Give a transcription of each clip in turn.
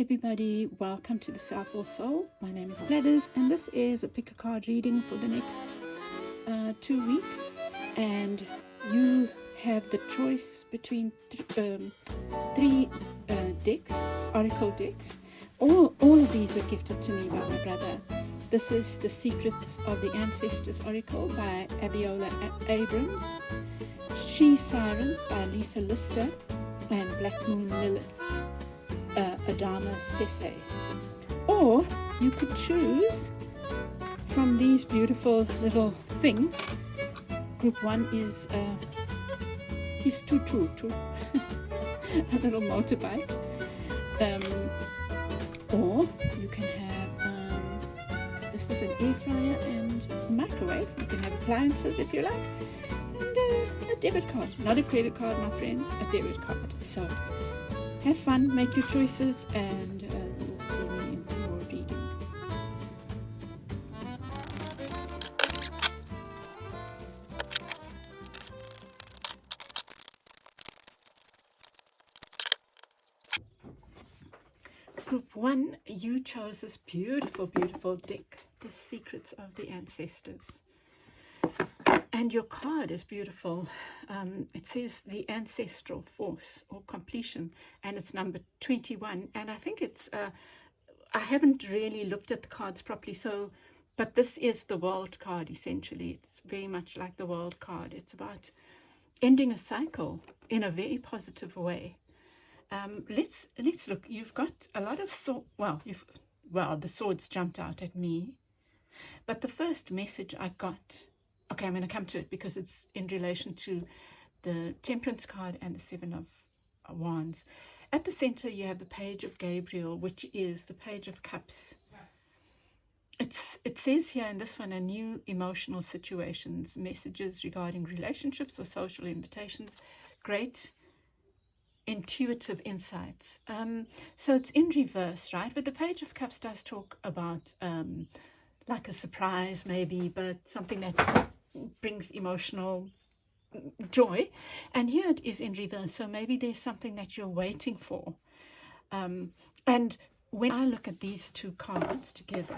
everybody, welcome to the Southwell Soul. My name is Gladys and this is a pick a card reading for the next 2 weeks, and you have the choice between three decks, oracle decks. All of these were gifted to me by my brother. This is The Secrets of the Ancestors Oracle by Abiola Abrams, She Sirens by Lisa Lister, and Black Moon Lilith, Adama Sese. Or you could choose from these beautiful little things. Group 1 is Isithuthuthu, a little motorbike. Or you can have, this is an air fryer and microwave. You can have appliances if you like. And a debit card, not a credit card, my friends, a debit card. So have fun, make your choices, and you'll see me in your reading. Group 1, you chose this beautiful, beautiful deck, The Secrets of the Ancestors. And your card is beautiful. It says the ancestral force or completion, and it's number 21. And I think it's, I haven't really looked at the cards properly, but this is the world card essentially. It's very much like the world card. It's about ending a cycle in a very positive way. Let's look. You've got a lot of the swords jumped out at me, but the first message I got. Okay, I'm going to come to it because it's in relation to the Temperance card and the Seven of Wands. At the center, you have the Page of Gabriel, which is the Page of Cups. It says here in this one, a new emotional situations, messages regarding relationships or social invitations, great intuitive insights. So it's in reverse, right? But the Page of Cups does talk about like a surprise maybe, but something that brings emotional joy. And here it is in reverse, so maybe there's something that you're waiting for. And when I look at these two cards together,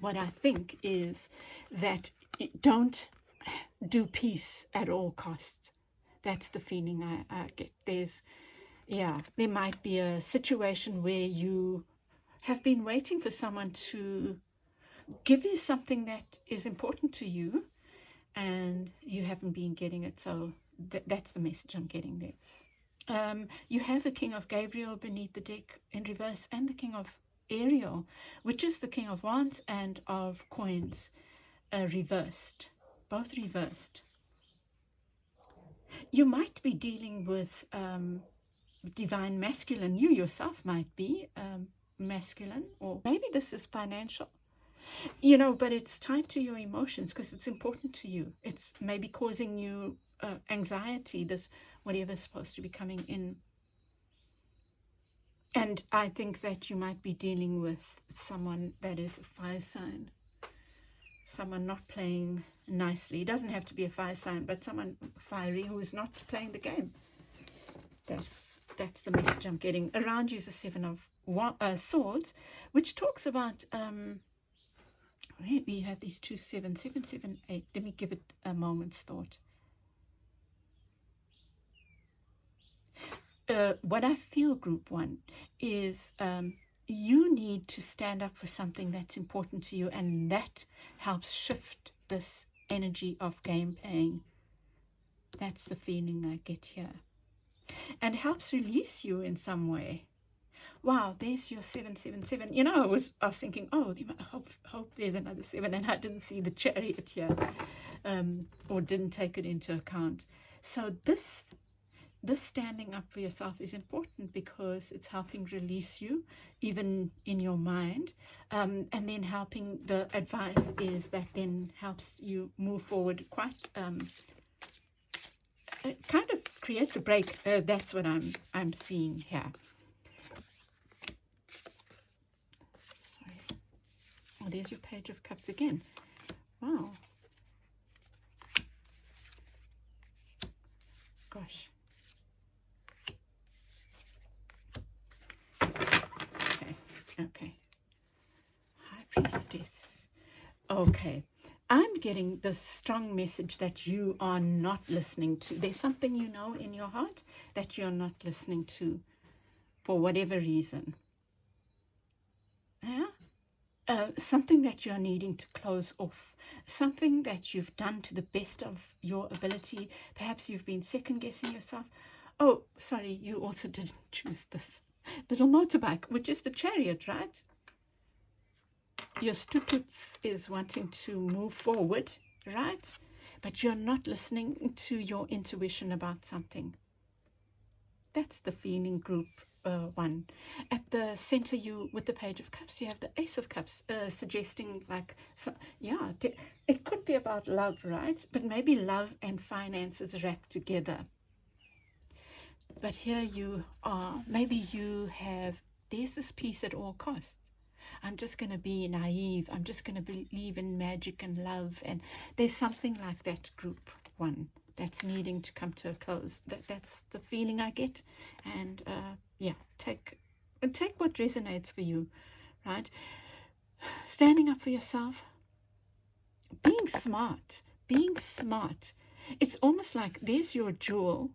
what I think is that don't do peace at all costs. That's the feeling I get. There might be a situation where you have been waiting for someone to give you something that is important to you, and you haven't been getting it. So that's the message I'm getting there. You have the King of Gabriel beneath the deck in reverse, and the King of Ariel, which is the King of Wands and of Coins, reversed, both reversed. You might be dealing with divine masculine. You yourself might be masculine, or maybe this is financial. But it's tied to your emotions because it's important to you. It's maybe causing you anxiety, this whatever's supposed to be coming in. And I think that you might be dealing with someone that is a fire sign, someone not playing nicely. It doesn't have to be a fire sign, but someone fiery who is not playing the game. That's the message I'm getting. Around you is the Seven of Swords, which talks about we have these two 7, 7, 7, 8. Let me give it a moment's thought. What I feel, Group 1, is you need to stand up for something that's important to you, and that helps shift this energy of game playing. That's the feeling I get here. And helps release you in some way. Wow, there's your 777. I was thinking, I hope there's another 7, and I didn't see the Chariot here, or didn't take it into account. So this standing up for yourself is important because it's helping release you, even in your mind, and then helping. The advice is that then helps you move forward quite. It kind of creates a break. That's what I'm seeing here. Oh, there's your Page of Cups again. Wow. Gosh. Okay. High Priestess. Okay. I'm getting the strong message that you are not listening to. There's something you know in your heart that you're not listening to for whatever reason. Yeah? Something that you're needing to close off. Something that you've done to the best of your ability. Perhaps you've been second-guessing yourself. Oh, sorry, you also didn't choose this little motorbike, which is the Chariot, right? Your Isithuthuthu is wanting to move forward, right? But you're not listening to your intuition about something. That's the feeling group 1. At the center, you with the Page of Cups, you have the Ace of Cups, suggesting like, it could be about love, right? But maybe love and finances wrapped together. But here you are. Maybe you have, there's this peace at all costs. I'm just going to be naive. I'm just going to believe in magic and love. And there's something like that, group 1, that's needing to come to a close. That's the feeling I get. And take what resonates for you, right? Standing up for yourself. Being smart. It's almost like there's your jewel.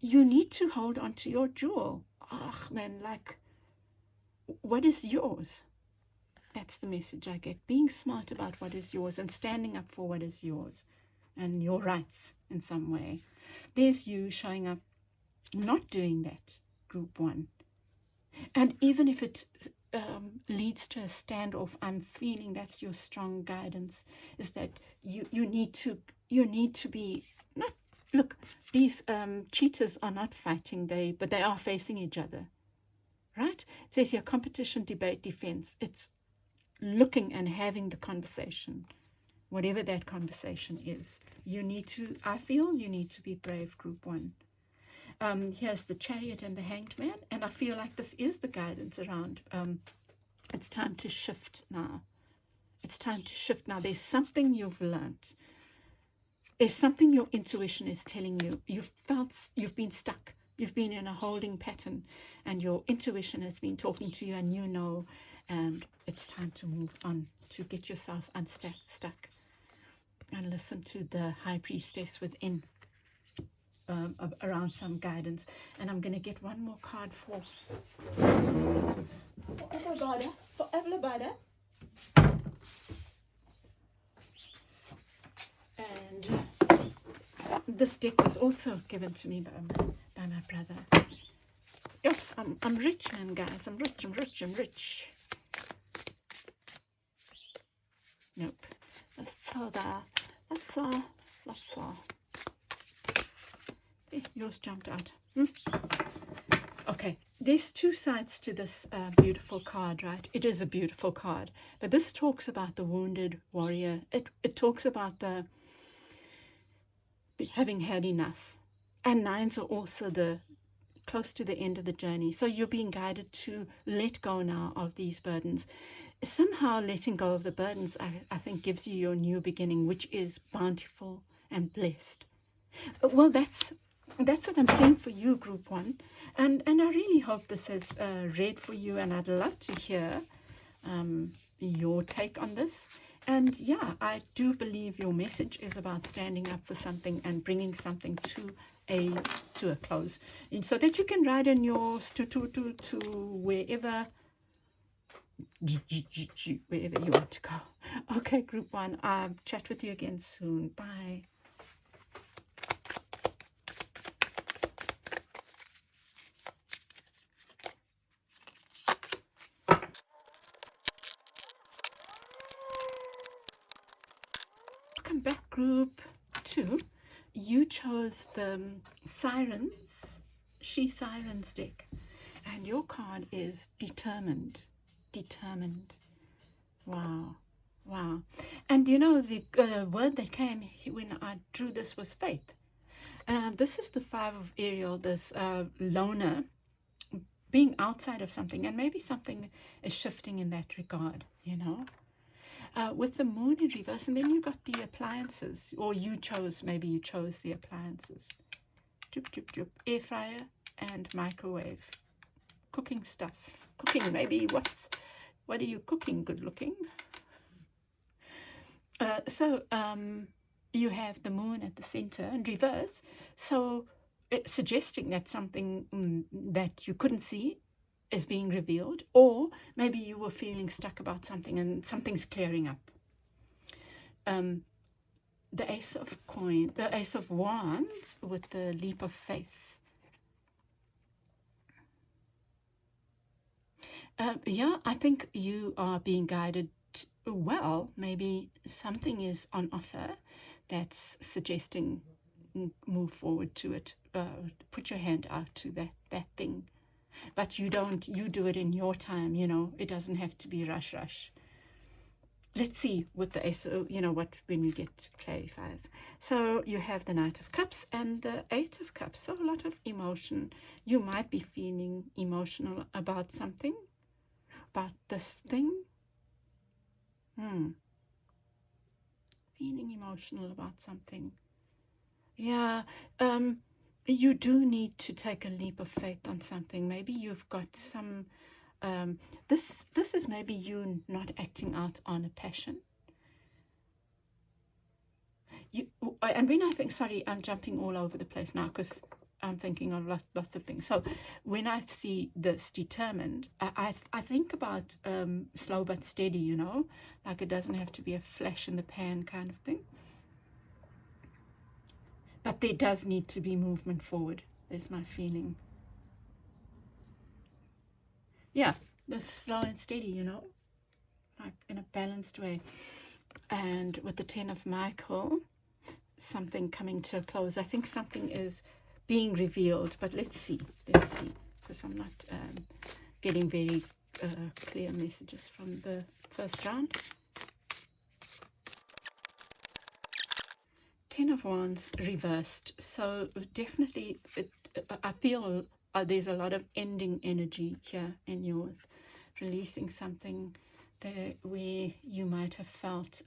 You need to hold on to your jewel. Oh, man, like, what is yours? That's the message I get. Being smart about what is yours and standing up for what is yours and your rights in some way. There's you showing up, not doing that, group 1. And even if it leads to a standoff, I'm feeling that's your strong guidance, is that you need to be not. Look, these cheaters are not fighting, but they are facing each other. Right? It says here, competition, debate, defense. It's looking and having the conversation, whatever that conversation is. I feel you need to be brave, group 1. Here's the Chariot and the Hanged Man, and I feel like this is the guidance around. It's time to shift now. There's something you've learned. There's something your intuition is telling you. You've been stuck. You've been in a holding pattern, and your intuition has been talking to you, and and it's time to move on, to get yourself unstuck, and listen to the High Priestess within around some guidance. And I'm going to get one more card for everybody. And this deck was also given to me by my brother. Yes, I'm rich, man, guys. I'm rich. Nope. Let's yours jumped out. Okay, there's 2 sides to this beautiful card, right? It is a beautiful card, but this talks about the wounded warrior. It talks about the having had enough, and 9s are also close to the end of the journey. So you're being guided to let go now of these burdens. Somehow letting go of the burdens, I think, gives you your new beginning, which is bountiful and blessed. Well, that's what I'm saying for you, group 1. And I really hope this has read for you, and I'd love to hear your take on this. And yeah, I do believe your message is about standing up for something and bringing something to a close, and so that you can ride in your Isithuthuthu to wherever you want to go. Okay, group 1, I'll chat with you again soon. Bye. Welcome back, group 2. You chose the Sirens, Sirens deck, and your card is determined. Wow. And you know, the word that came when I drew this was faith. This is the 5 of Ariel, this loner, being outside of something, and maybe something is shifting in that regard, you know. With the moon in reverse, and then you got the appliances, or maybe you chose the appliances. Air fryer and microwave. cooking stuff. Cooking, maybe. What are you cooking? Good looking. So you have the moon at the center in reverse. So suggesting that something that you couldn't see is being revealed, or maybe you were feeling stuck about something and something's clearing up. The Ace of Wands with the leap of faith. Yeah, I think you are being guided well. Maybe something is on offer that's suggesting move forward to it. Put your hand out to that thing. But you do it in your time, it doesn't have to be rush. Let's see with the Ace, when we get clarifiers. So you have the Knight of Cups and the Eight of Cups. So a lot of emotion. You might be feeling emotional about something, about this thing. Feeling emotional about something. Yeah, you do need to take a leap of faith on something. Maybe you've got some, this is maybe you not acting out on a passion. And when I think, sorry, I'm jumping all over the place now because I'm thinking of lots of things. So when I see this determined, I think about slow but steady, like it doesn't have to be a flash in the pan kind of thing. But there does need to be movement forward. There's my feeling. Yeah, just slow and steady, like in a balanced way. And with the Ten of Michael, something coming to a close. I think something is being revealed, but let's see, because I'm not getting very clear messages from the first round. Ten of Wands reversed. So definitely, I feel there's a lot of ending energy here in yours, releasing something there where you might have felt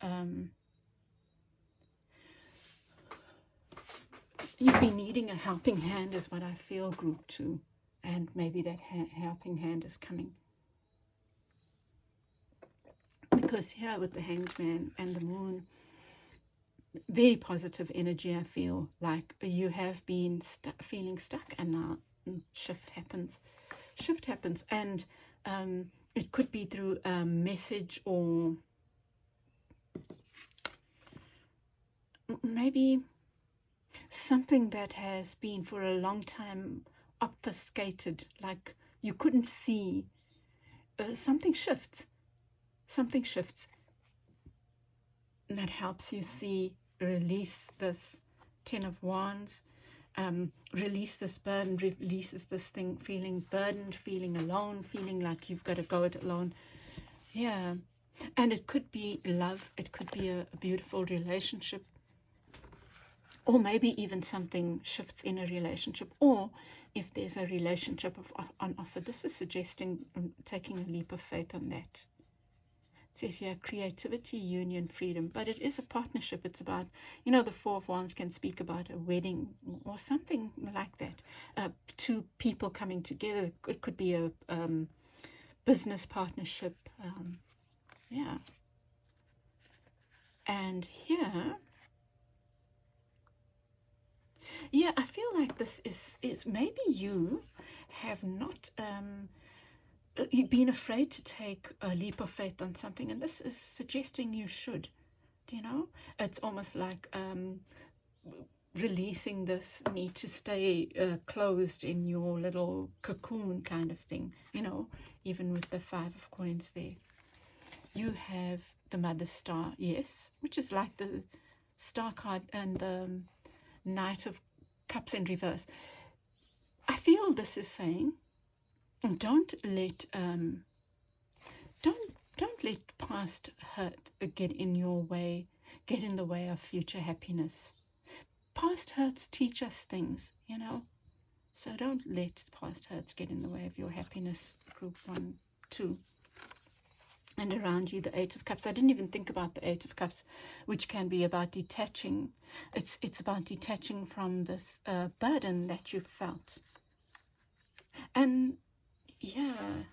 you've been needing a helping hand is what I feel, group 2. And maybe that helping hand is coming. Because here with the Hanged Man and the Moon, very positive energy. I feel like you have been feeling stuck, and now shift happens. And it could be through a message, or maybe something that has been for a long time obfuscated, like you couldn't see. Something shifts, and that helps you see, release this Ten of Wands, release this burden, releases this thing, feeling burdened, feeling alone, feeling like you've got to go it alone. Yeah, and it could be love, it could be a beautiful relationship, or maybe even something shifts in a relationship, or if there's a relationship on offer, this is suggesting taking a leap of faith on that. It says here, creativity, union, freedom, but it is a partnership. It's about, the Four of Wands can speak about a wedding or something like that. Two people coming together. It could be a business partnership. Yeah. And here, yeah, I feel like this is maybe you have not you've been afraid to take a leap of faith on something, and this is suggesting you should. It's almost like releasing this need to stay closed in your little cocoon kind of thing, even with the Five of Coins there. You have the Mother Star, yes, which is like the Star card and the Knight of Cups in reverse. I feel this is saying, don't let past hurt get in your way, get in the way of future happiness. Past hurts teach us things, so don't let past hurts get in the way of your happiness. Group 1, 2. And around you, the Eight of Cups. I didn't even think about the Eight of Cups, which can be about detaching. It's about detaching from this burden that you felt. And yeah,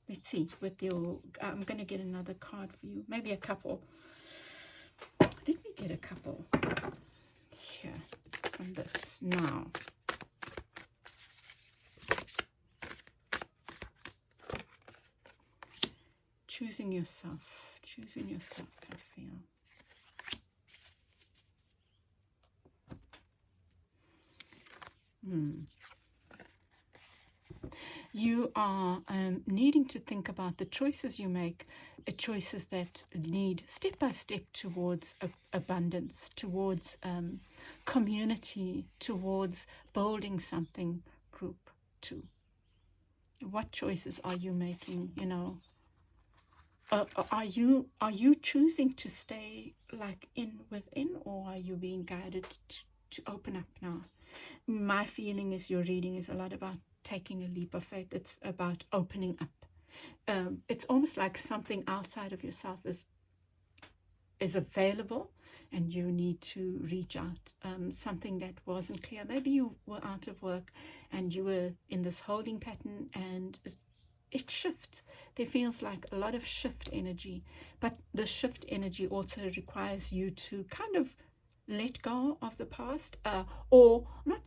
let's see, with your, I'm going to get another card for you, maybe a couple. Let me get a couple here from this now. Choosing yourself, I feel. You are needing to think about the choices you make, choices that lead step by step towards abundance, towards community, towards building something, group 2. What choices are you making, you know? Are you choosing to stay like within, or are you being guided to open up now? My feeling is your reading is a lot about taking a leap of faith. It's about opening up. It's almost like something outside of yourself is available, and you need to reach out. Something that wasn't clear. Maybe you were out of work and you were in this holding pattern, and it shifts. There feels like a lot of shift energy, but the shift energy also requires you to kind of let go of the past, or not.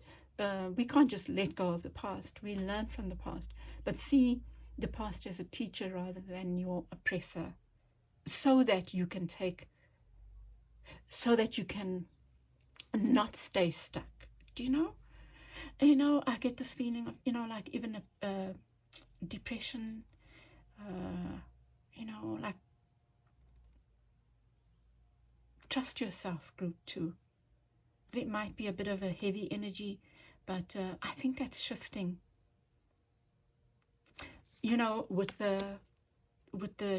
We can't just let go of the past. We learn from the past, but see the past as a teacher rather than your oppressor, so that you can not stay stuck. Do you know? You know, I get this feeling of, you know, like even a depression, you know, like trust yourself, group 2. There might be a bit of a heavy energy, but I think that's shifting. You know, with the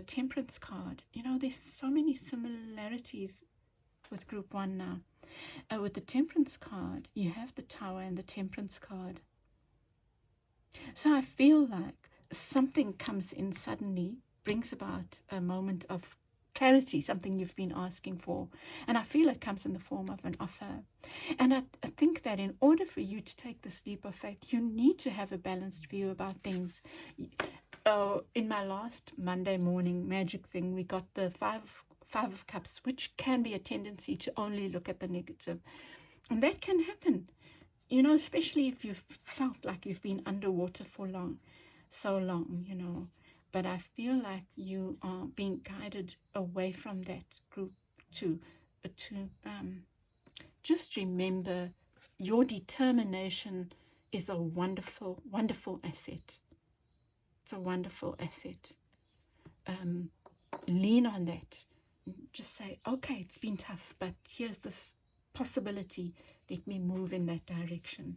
Temperance card, you know, there's so many similarities with group 1 now. With the Temperance card, you have the Tower and the Temperance card. So I feel like something comes in suddenly, brings about a moment of clarity, something you've been asking for. And I feel it comes in the form of an offer. And I think that in order for you to take this leap of faith, you need to have a balanced view about things. In my last Monday morning magic thing, we got the five of Cups, which can be a tendency to only look at the negative. And that can happen, you know, especially if you've felt like you've been underwater for so long, you know. But I feel like you are being guided away from that, group 2, to just remember your determination is a wonderful, wonderful asset. It's a wonderful asset. Lean on that. Just say, okay, it's been tough, but here's this possibility. Let me move in that direction.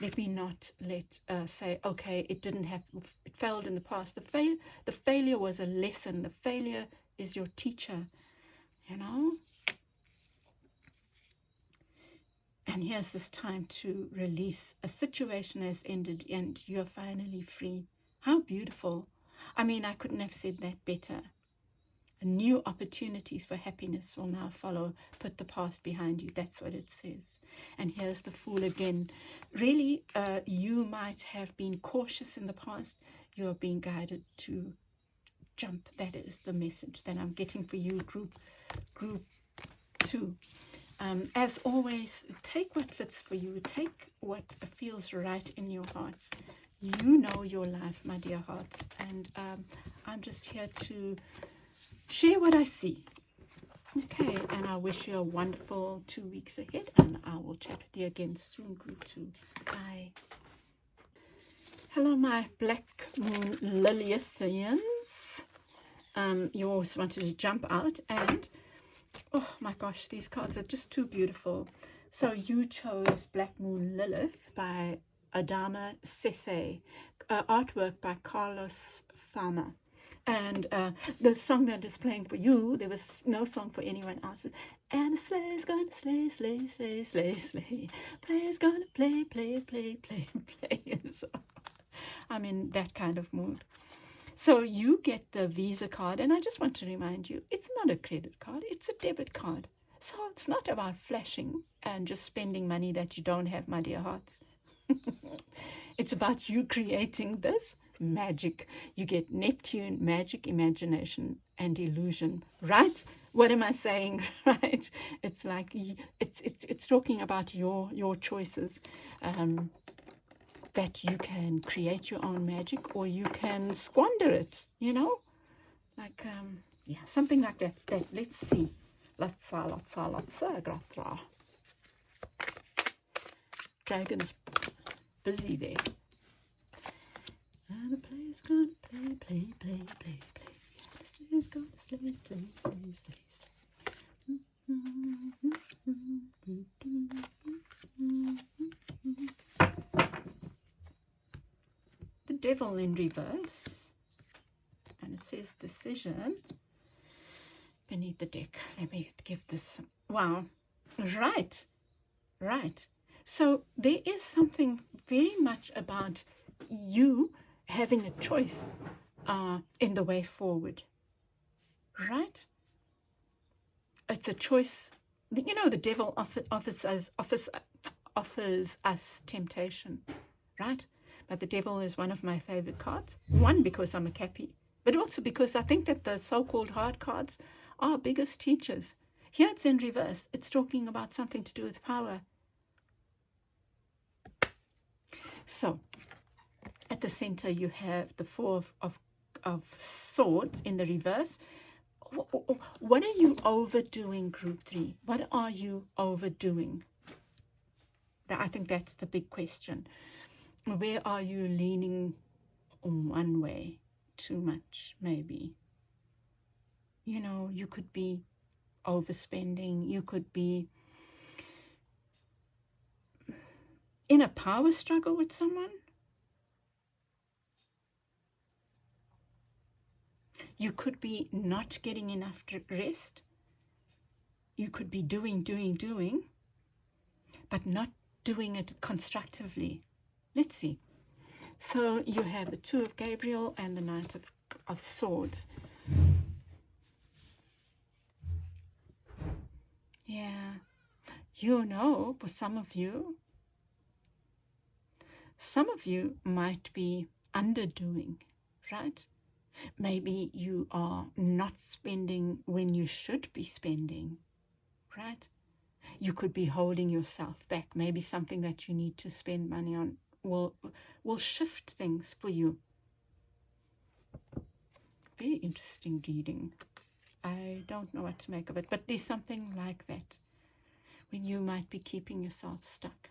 Let me not say, okay, it failed in the past. The failure was a lesson. The failure is your teacher, you know. And here's this time to release. A situation has ended and you're finally free. How beautiful. I mean, I couldn't have said that better. New opportunities for happiness will now follow. Put the past behind you. That's what it says. And here's the Fool again. Really, you might have been cautious in the past. You're being guided to jump. That is the message that I'm getting for you, group 2. As always, take what fits for you. Take what feels right in your heart. You know your life, my dear hearts. And I'm just here to share what I see. Okay, and I wish you a wonderful 2 weeks ahead, and I will chat with you again soon, group 2. Bye. Hello, my Black Moon Lilithians. You always wanted to jump out, and oh my gosh, these cards are just too beautiful. So you chose Black Moon Lilith by Adama Sese, artwork by Carlos Farmer. And the song that is playing for you, there was no song for anyone else. And the sleigh's gonna slay, slay, slay, slay, slay. Play's gonna play, play, play, play, play. So I'm in that kind of mood. So you get the Visa card, and I just want to remind you, it's not a credit card, it's a debit card. So it's not about flashing and just spending money that you don't have, my dear hearts. It's about you creating this magic. You get Neptune, magic, imagination, and illusion. Right? What am I saying? Right? It's like it's talking about your choices. That you can create your own magic or you can squander it, you know? Like, yeah, something like that. Let's see. Gratra. Dragon's busy there. And the player's gonna play. Yeah, the slayer's gonna slay. The devil in reverse. And it says decision beneath the deck. Let me give this some. Wow. Right. So there is something very much about you having a choice in the way forward. Right? It's a choice. You know, the devil offers us temptation. Right? But the devil is one of my favorite cards. One, because I'm a Cappy, but also because I think that the so-called hard cards are our biggest teachers. Here it's in reverse. It's talking about something to do with power. So, at the center you have the Four of Swords in the reverse. What are you overdoing, Group 3? What are you overdoing? I think that's the big question. Where are you leaning one way too much, maybe? You know, you could be overspending. You could be in a power struggle with someone. You could be not getting enough rest. You could be doing, but not doing it constructively. Let's see. So you have the Two of Gabriel and the Knight of Swords. Yeah. You know, for some of you might be underdoing, right? Maybe you are not spending when you should be spending, right? You could be holding yourself back. Maybe something that you need to spend money on will shift things for you. Very interesting reading. I don't know what to make of it, but there's something like that when you might be keeping yourself stuck.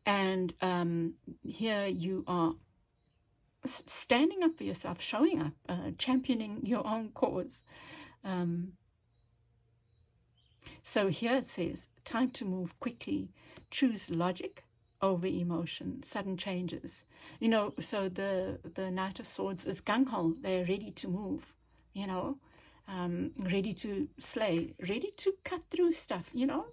And here you are standing up for yourself, showing up, championing your own cause. So here it says, time to move quickly, choose logic over emotion, sudden changes. You know, so the Knight of Swords is gung-ho. They're ready to move, you know, ready to slay, ready to cut through stuff, you know.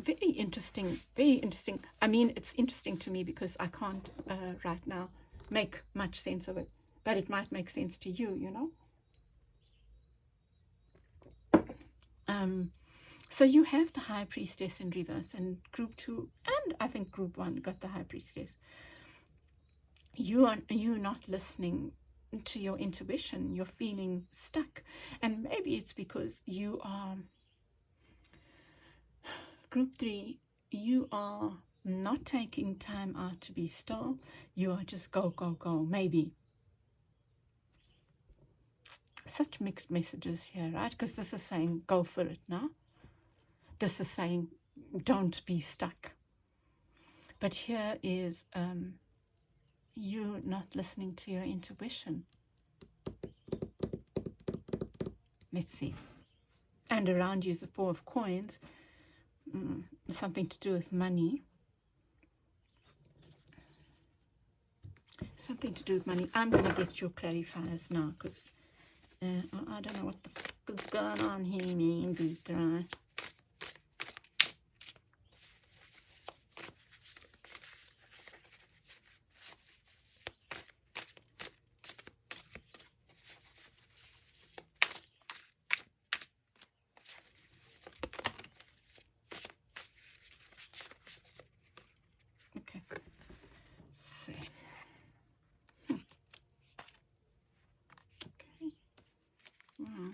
Very interesting, very interesting. I mean, it's interesting to me because I can't right now make much sense of it, but it might make sense to you, you know. So you have the High Priestess in reverse, and Group 2, and I think Group 1 got the High Priestess. You're not listening to your intuition. You're feeling stuck, and maybe it's because you are Group 3. You are not taking time out to be still. You are just go, maybe. Such mixed messages here, right? Because this is saying go for it now. This is saying don't be stuck. But here is you not listening to your intuition. Let's see. And around you is the Four of Coins. Something to do with money. Something to do with money. I'm going to get your clarifiers now because I don't know what the fuck is going on here, man. Right? say? Okay. Wow.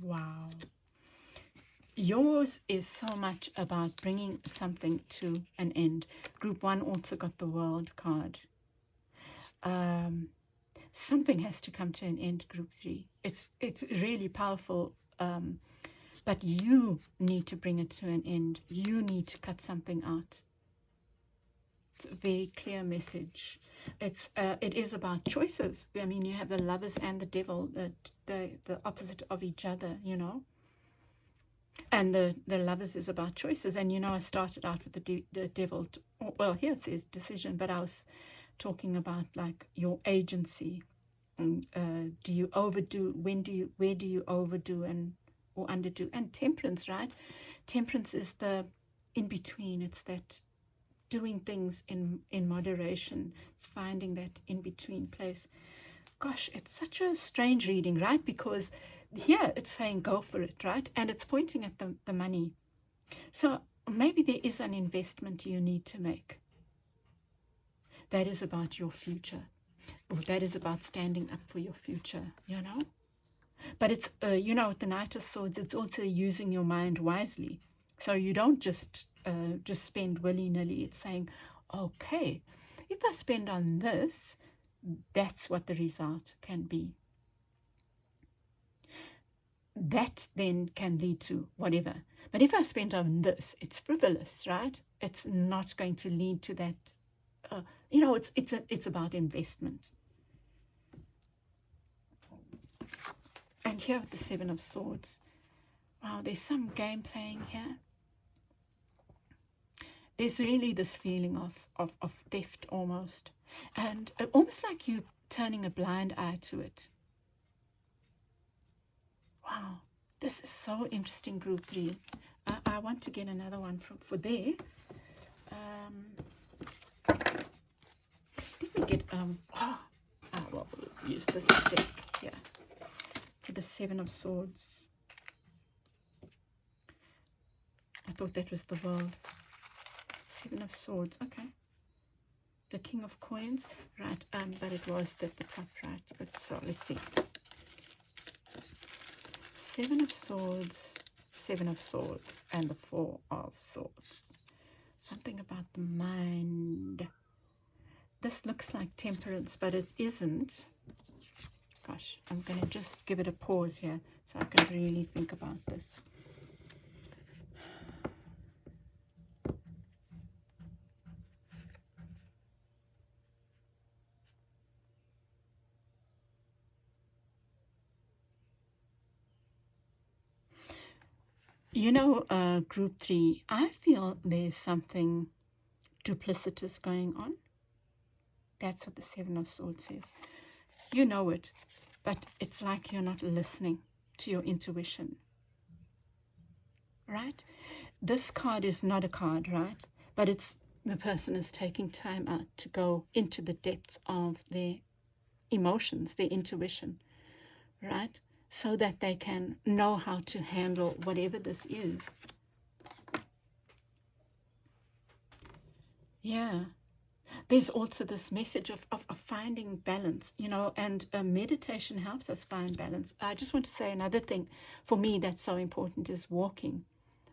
Wow. Yours is so much about bringing something to an end. Group 1 also got the World card. Something has to come to an end, Group 3. It's really powerful, but you need to bring it to an end. You need to cut something out. It's a very clear message. It is about choices. I mean, you have the Lovers and the Devil, the opposite of each other, you know. And the Lovers is about choices. And, you know, I started out with the Devil. Well, here it says decision, but I was talking about, like, your agency. Do you overdo? Where do you overdo or underdo? And Temperance, right? Temperance is the in-between. It's that doing things in moderation. It's finding that in-between place. Gosh, it's such a strange reading, right? Because here it's saying go for it, right? And it's pointing at the money. So maybe there is an investment you need to make. That is about your future. Or that is about standing up for your future, you know? But it's, you know, with the Knight of Swords, it's also using your mind wisely. So you don't just spend willy-nilly. It's saying, okay, if I spend on this, that's what the result can be. That then can lead to whatever. But if I spend on this, it's frivolous, right? It's not going to lead to that. You know, it's about investment. And here with the Seven of Swords, wow, there's some game playing here. There's really this feeling of theft almost. And almost like you turning a blind eye to it. Wow, this is so interesting, Group 3. I want to get another one for there. Let me get, well, we'll use this deck here for the Seven of Swords. I thought that was the World. Seven of Swords, okay. The King of Coins, right, but it was at the top, right? But so, let's see. Seven of Swords, and the Four of Swords. Something about the mind. This looks like Temperance, but it isn't. Gosh, I'm going to just give it a pause here so I can really think about this. You know, Group 3, I feel there's something duplicitous going on. That's what the Seven of Swords says. You know it, but it's like you're not listening to your intuition. Right? This card is not a card, right? But it's the person is taking time out to go into the depths of their emotions, their intuition, right? So that they can know how to handle whatever this is. Yeah. There's also this message of finding balance, you know, and meditation helps us find balance. I just want to say another thing for me that's so important is walking.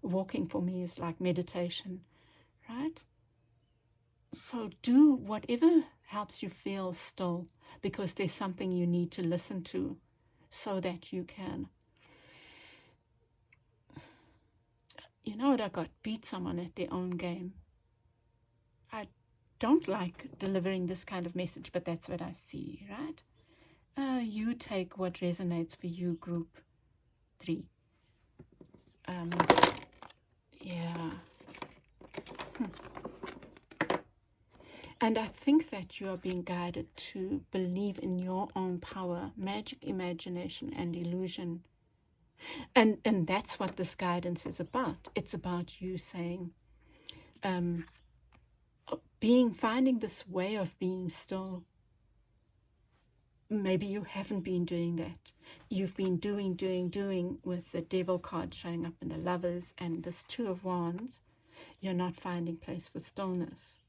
Walking for me is like meditation, right? So do whatever helps you feel still, because there's something you need to listen to so that you can. You know what, I got beat someone at their own game. I don't like delivering this kind of message, but that's what I see, right? You take what resonates for you, Group 3. Yeah. And I think that you are being guided to believe in your own power, magic, imagination, and illusion. And that's what this guidance is about. It's about you saying, finding this way of being still, maybe you haven't been doing that. You've been doing with the devil card showing up in the lovers and this Two of Wands. You're not finding place for stillness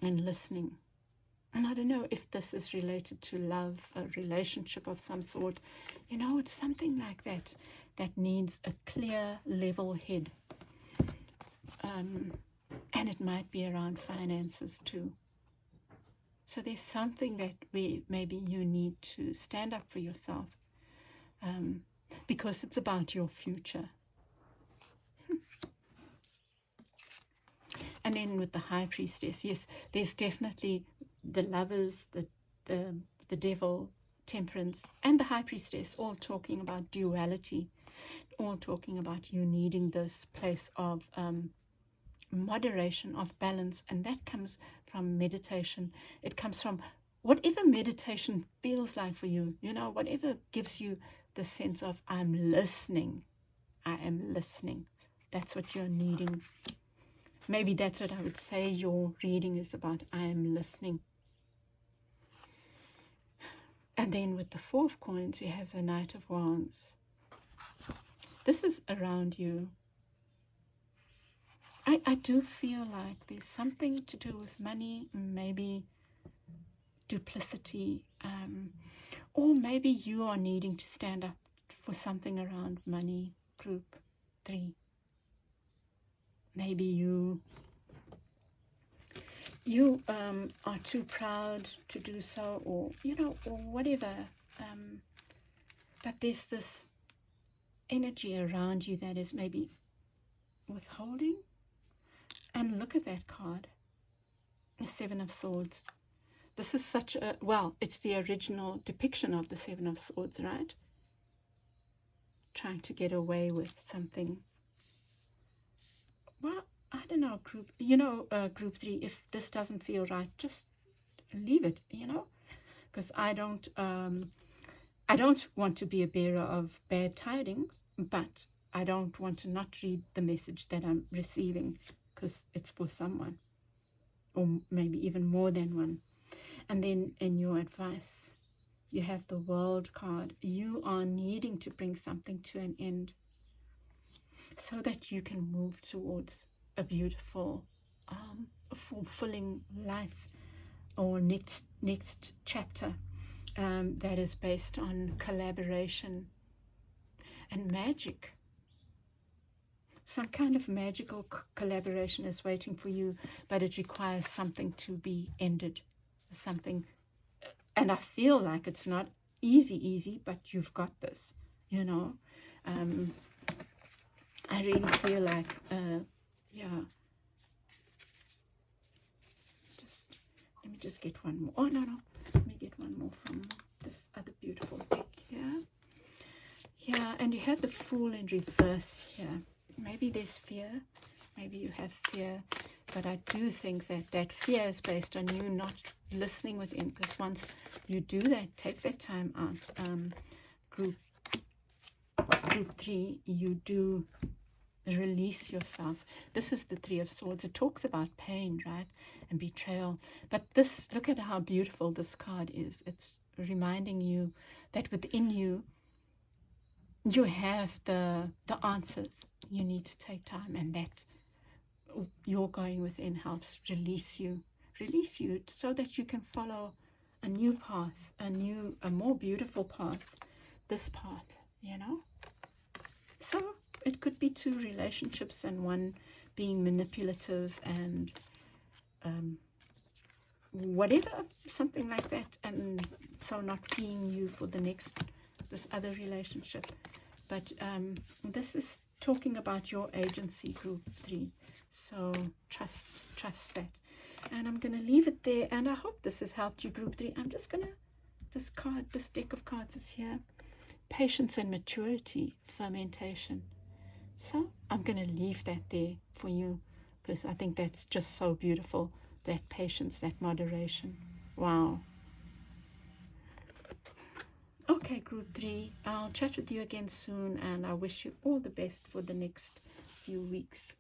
and listening. And I don't know if this is related to love, a relationship of some sort. You know, it's something like that that needs a clear, level head. And it might be around finances too. So there's something that maybe you need to stand up for yourself, because it's about your future. And then with the High Priestess, yes, there's definitely the lovers, the devil, temperance, and the High Priestess, all talking about duality, all talking about you needing this place of moderation, of balance, and that comes from meditation. It comes from whatever meditation feels like for you, you know, whatever gives you the sense of I'm listening, I am listening. That's what you're needing. Maybe that's what I would say your reading is about. I am listening. And then with the Four of Coins, you have the Knight of Wands. This is around you. I do feel like there's something to do with money, maybe duplicity, or maybe you are needing to stand up for something around money, group 3. Maybe you are too proud to do so, or, you know, or whatever. But there's this energy around you that is maybe withholding. And look at that card, the Seven of Swords. This is such a, well, it's the original depiction of the Seven of Swords, right? Trying to get away with something. Well, I don't know, group 3, if this doesn't feel right, just leave it, you know, because I don't want to be a bearer of bad tidings, but I don't want to not read the message that I'm receiving, because it's for someone, or maybe even more than one. And then in your advice, you have the World card. You are needing to bring something to an end so that you can move towards a beautiful, fulfilling life, or next chapter that is based on collaboration and magic. Some kind of magical collaboration is waiting for you, but it requires something to be ended. Something, and I feel like it's not easy, but you've got this, you know. I really feel like, yeah. Let me just get one more. Oh, no. Let me get one more from this other beautiful deck here. Yeah, and you have the Fool in reverse here. Maybe there's fear, maybe you have fear, but I do think that fear is based on you not listening within, because once you do that, take that time out, group 3, you do release yourself. This is the Three of Swords. It talks about pain, right, and betrayal, but this, look at how beautiful this card is. It's reminding you that within you, you have the answers. You need to take time, and that your going within helps release you so that you can follow a new path, a more beautiful path, this path, you know. So it could be 2 relationships, and one being manipulative and whatever, something like that, and so not freeing you for this other relationship. But this is talking about your agency, group 3. So trust that. And I'm going to leave it there. And I hope this has helped you, group 3. I'm just going to, this deck of cards is here. Patience and maturity, fermentation. So I'm going to leave that there for you, because I think that's just so beautiful. That patience, that moderation. Wow. Okay, group 3, I'll chat with you again soon, and I wish you all the best for the next few weeks.